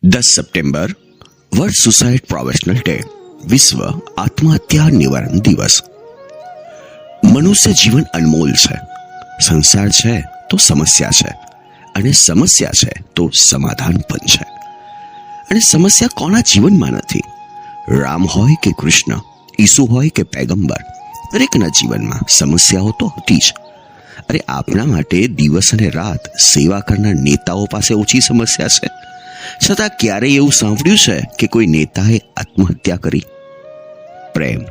10 September world suicide professional day, વિશ્વ આત્મહત્યા નિવારણ દિવસ. મનુષ્ય જીવન અનમોલ છે. સંસાર છે તો સમસ્યા છે, અને સમસ્યા છે તો સમાધાન પણ છે. અને સમસ્યા કોના જીવનમાં નથી? રામ હોય કે કૃષ્ણ, ઈસુ હોય કે પૈગંબર, દરેકના જીવનમાં સમસ્યાઓ તો હતી જ. અરે આપણા માટે દિવસ અને રાત સેવા કરનાર નેતાઓ પાસે ઓછી સમસ્યા છે, છતાં ક્યારેય એવું સાંભળ્યું છે કે કોઈ નેતાએ આત્મહત્યા કરી? પ્રેમ,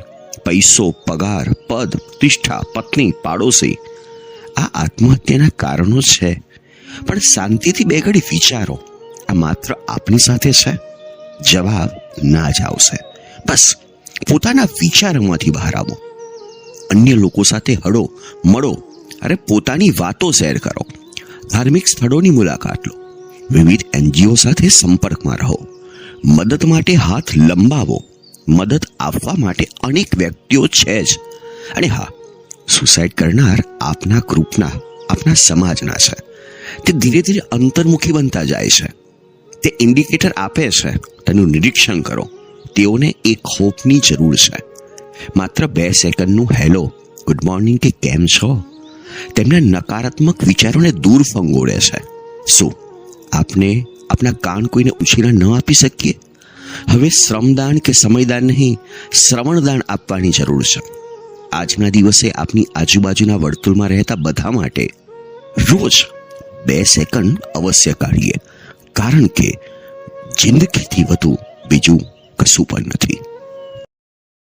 પૈસો, પગાર, પદ, પ્રતિષ્ઠા, પત્ની, પાડોશી, આ આત્મહત્યાના કારણો છે. પણ શાંતિથી બે ઘડી વિચારો, આ માત્ર આપણી સાથે છે? જવાબ ના જ આવશે. બસ પોતાના વિચારોમાંથી બહાર આવો, અન્ય લોકો સાથે હળો મળો, અરે પોતાની વાતો શેર કરો, ધાર્મિક સ્થળોની મુલાકાત લો, વિવિધ NGO સાથે સંપર્કમાં રહો, મદદ માટે હાથ લંબાવો. મદદ આપવા માટે અનેક વ્યક્તિઓ છે જ. અને હા, સુસાઇડ કરનાર આપના ગ્રુપના, આપના સમાજના છે. તે ધીરે ધીરે અંતર્મુખી બનતા જાય છે. તે ઇન્ડિકેટર આપે છે. તેનું નિરીક્ષણ કરો. તેઓને એક હોપની જરૂર છે. માત્ર 2 સેકન્ડનું હેલો, ગુડ મોર્નિંગ કે કેમ છો, તેમના નકારાત્મક વિચારોને દૂર ફંગોળે છે. શું આપને આપના કાન કોઈને ઉછીના ન આપી શકીએ? હવે શ્રમદાન કે સમયદાન નહીં, શ્રવણદાન આપવાની જરૂર છે. આજના દિવસે આપની આજુબાજુના વર્તુળમાં રહેતા બધા માટે રોજ 2 સેકન્ડ અવશ્ય કાઢીએ, કારણ કે જિંદગીથી વધુ બીજું કશું પણ નથી.